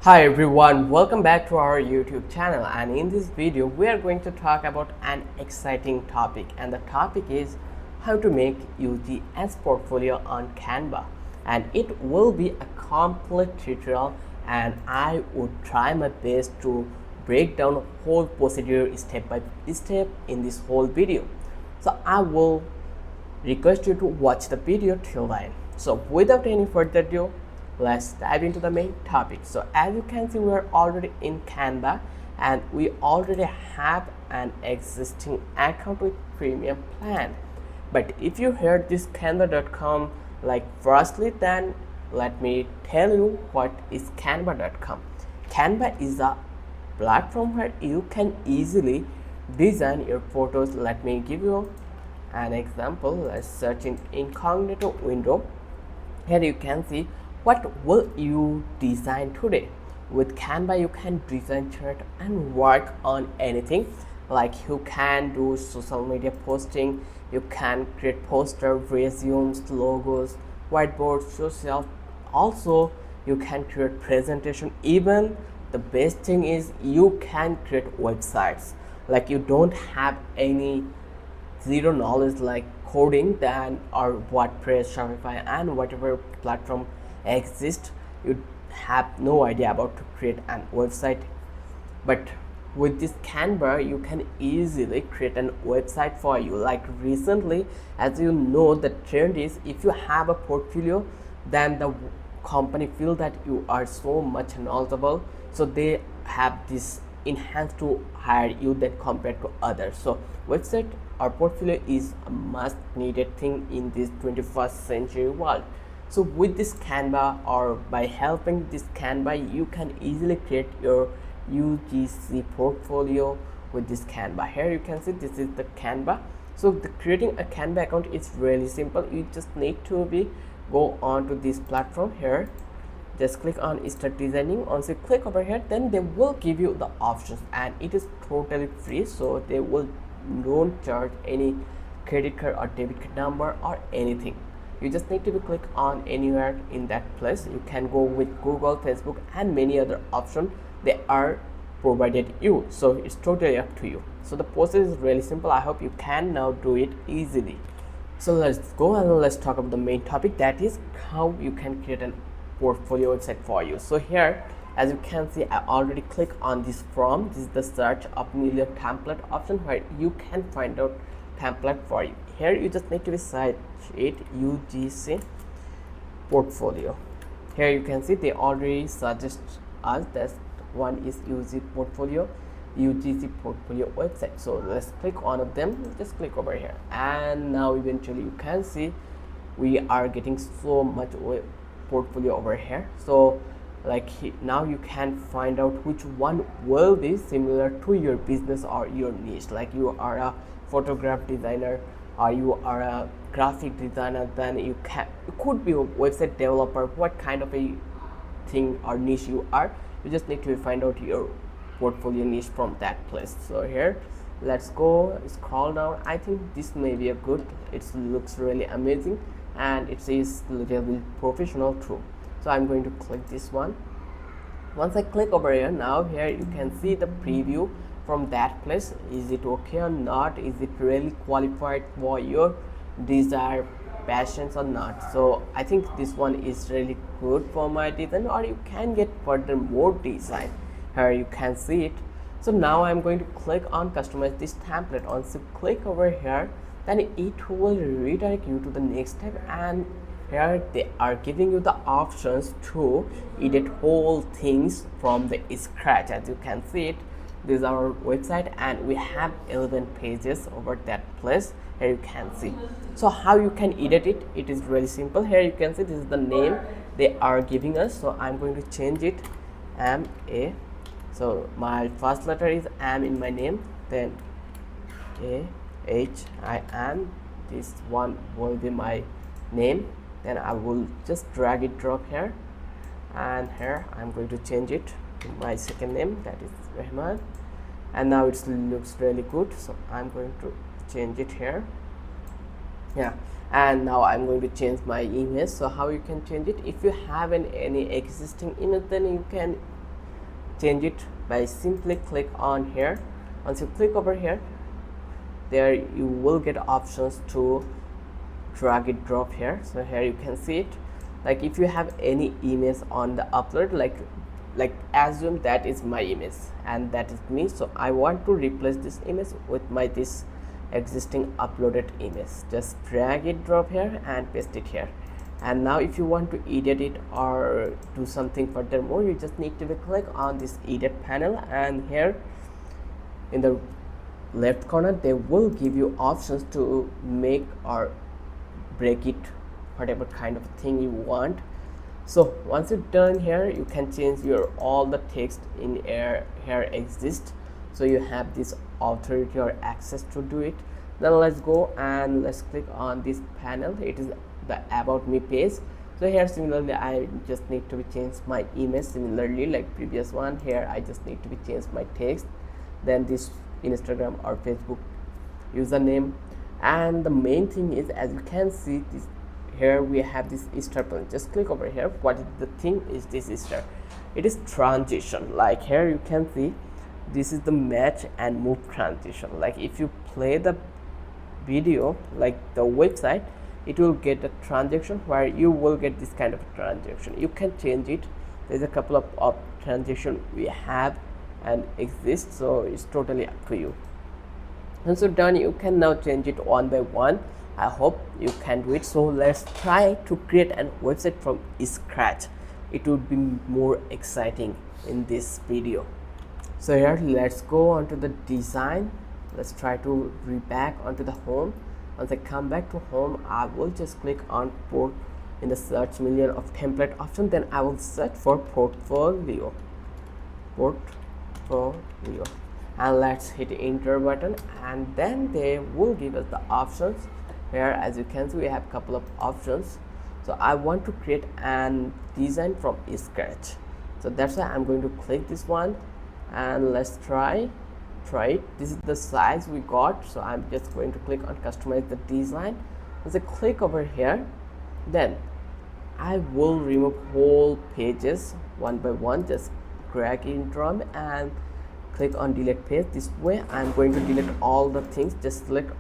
Hi everyone, welcome back to our YouTube channel, and in this video we are going to talk about an exciting topic, and the topic is how to make UGS portfolio on Canva. And it will be a complete tutorial, and I would try my best to break down whole procedure step by step in this whole video. So I will request you to watch the video till the end. So without any further ado, let's dive into the main topic. So as you can see, we are already in Canva and we already have an existing account with premium plan. But if you heard this canva.com like firstly, then let me tell you what is canva.com. Canva is a platform where you can easily design your photos. Let me give you an example. Let's search in incognito window. Here you can see what will you design today. With Canva you can design chart and work on anything, like you can do social media posting, you can create poster, resumes, logos, whiteboards, social. Also you can create presentation. Even the best thing is you can create websites, like you don't have any zero knowledge like coding, then or WordPress, Shopify and whatever platform exists, you have no idea about to create an website. But with this Canva you can easily create an website for you. Like recently, as you know, the trend is if you have a portfolio, then the company feel that you are so much knowledgeable, so they have this enhanced to hire you than compared to others. So website or portfolio is a must needed thing in this 21st century world. So with this Canva, or by helping this Canva, you can easily create your UGC portfolio with this Canva. Here you can see this is the Canva. So creating a Canva account is really simple. You just need to go on to this platform. Here just click on start designing. Once you click over here, then they will give you the options, and it is totally free, so they will don't charge any credit card or debit card number or anything. You just need to click on anywhere in that place. You can go with Google, Facebook and many other options they are provided you, so it's totally up to you. So the process is really simple. I hope you can now do it easily. So let's go and let's talk about the main topic, that is how you can create an portfolio website for you. So here, as you can see, I already click on this form. This is the search of million template option where you can find out template for you. Here you just need to search it UGC portfolio. Here you can see they already suggest us that one is UGC portfolio website. So let's click on of them. Just click over here, and now eventually you can see we are getting so much portfolio over here. So like now you can find out which one will be similar to your business or your niche. Like you are a photograph designer or you are a graphic designer, then you could be a website developer. What kind of a thing or niche you are, you just need to find out your portfolio niche from that place. So here let's go scroll down. I think this may be a good, it looks really amazing and it is little bit professional too. So I'm going to click this one. Once I click over here, now here you can see the preview from that place. Is it okay or not? Is it really qualified for your desired passions or not? So I think this one is really good for my design, or you can get further more design. Here you can see it. So now I'm going to click on customize this template. Once you click over here, then it will redirect you to the next step, and here they are giving you the options to edit whole things from the scratch. As you can see it, this is our website and we have 11 pages over that place. Here you can see. So how you can edit it, it is really simple. Here you can see this is the name they are giving us. So I'm going to change it MA. So my first letter is M in my name, then AHIM. This one will be my name. Then I will just drag it, drop here, and here I'm going to change it to my second name, that is Rahman. And now it looks really good, so I'm going to change it here. Yeah, and now I'm going to change my image. So how you can change it, if you have any existing image, then you can change it by simply click on here. Once you click over here, there you will get options to drag it drop here. So here you can see it. Like if you have any image on the upload, like assume that is my image and that is me, so I want to replace this image with my this existing uploaded image. Just drag it drop here and paste it here. And now if you want to edit it or do something furthermore, you just need to click on this edit panel, and here in the left corner they will give you options to make or break it, whatever kind of thing you want. So once you're done here, you can change your all the text in here exist, so you have this authority or access to do it. Then let's go and let's click on this panel. It is the about me page. So here similarly I just need to change my image similarly like previous one. Here I just need to change my text, then this Instagram or Facebook username. And the main thing is, as you can see, this here we have this star button. Just click over here. What is the thing is this star? It is transition. Like here you can see this is the match and move transition. Like if you play the video like the website, it will get a transaction where you will get this kind of transaction. You can change it. There's a couple of transaction we have and exist, so it's totally up to you. And so done, you can now change it one by one. I hope you can do it. So let's try to create a website from scratch. It would be more exciting in this video. So here let's go onto the design. Let's try to be back onto the home. Once I come back to home, I will just click on port in the search million of template option. Then I will search for portfolio, and let's hit enter button, and then they will give us the options. Here as you can see we have a couple of options. So I want to create an design from scratch, so that's why I'm going to click this one, and let's try it. This is the size we got, so I'm just going to click on customize the design. Once I click over here, then I will remove whole pages one by one. Just drag and drop and click on delete page. This way I'm going to delete all the things. Just select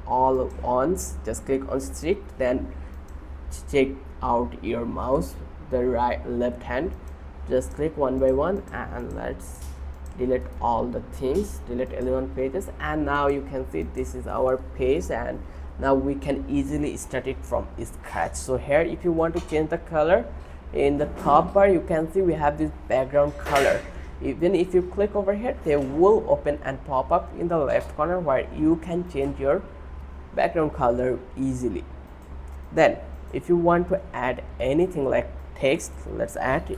all once, just click on strict, then check out your mouse the left hand, just click one by one, and let's delete all the things, delete 11 pages. And now you can see this is our page, and now we can easily start it from scratch. So here if you want to change the color, in the top bar you can see we have this background color. Even if you click over here, they will open and pop up in the left corner where you can change your background color easily. Then if you want to add anything like text, let's add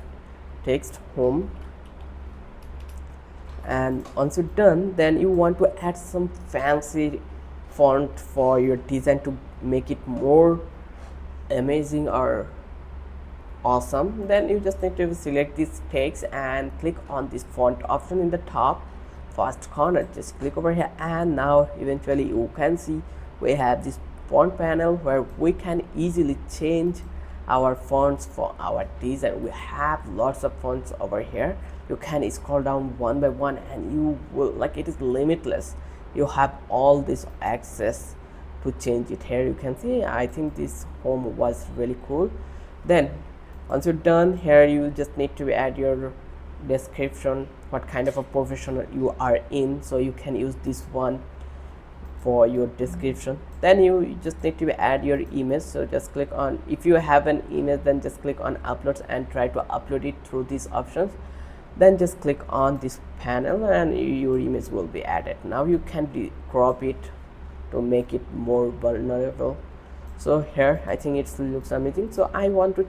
text home. And once you're done, then you want to add some fancy font for your design to make it more amazing or awesome. Then you just need to select this text and click on this font option in the top first corner. Just click over here, and now eventually you can see we have this font panel where we can easily change our fonts for our design. We have lots of fonts over here. You can scroll down one by one, and you will, like, it is limitless. You have all this access to change it. Here you can see, I think this home was really cool. Then once you're done, here you just need to add your description, what kind of a professional you are in, so you can use this one for your description. Then you just need to add your image, so just click on, if you have an image, then just click on uploads and try to upload it through these options. Then just click on this panel and your image will be added. Now you can crop it to make it more vulnerable. So here I think it looks amazing. So I want to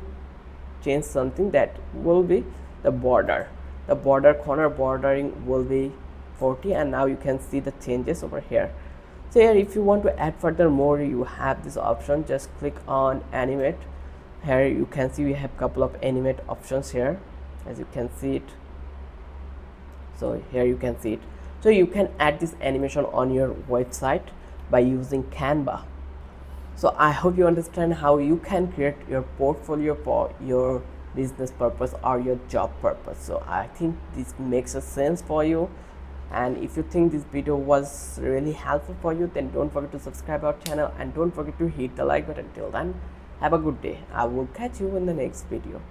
change something that will be the border. The border corner bordering will be 40, and now you can see the changes over here. So here if you want to add further more, you have this option. Just click on animate. Here you can see we have couple of animate options here, as you can see it. So here you can see it. So you can add this animation on your website by using Canva. So I hope you understand how you can create your portfolio for your business purpose or your job purpose. So I think this makes a sense for you, and if you think this video was really helpful for you, then don't forget to subscribe our channel and don't forget to hit the like button. Till then, have a good day. I will catch you in the next video.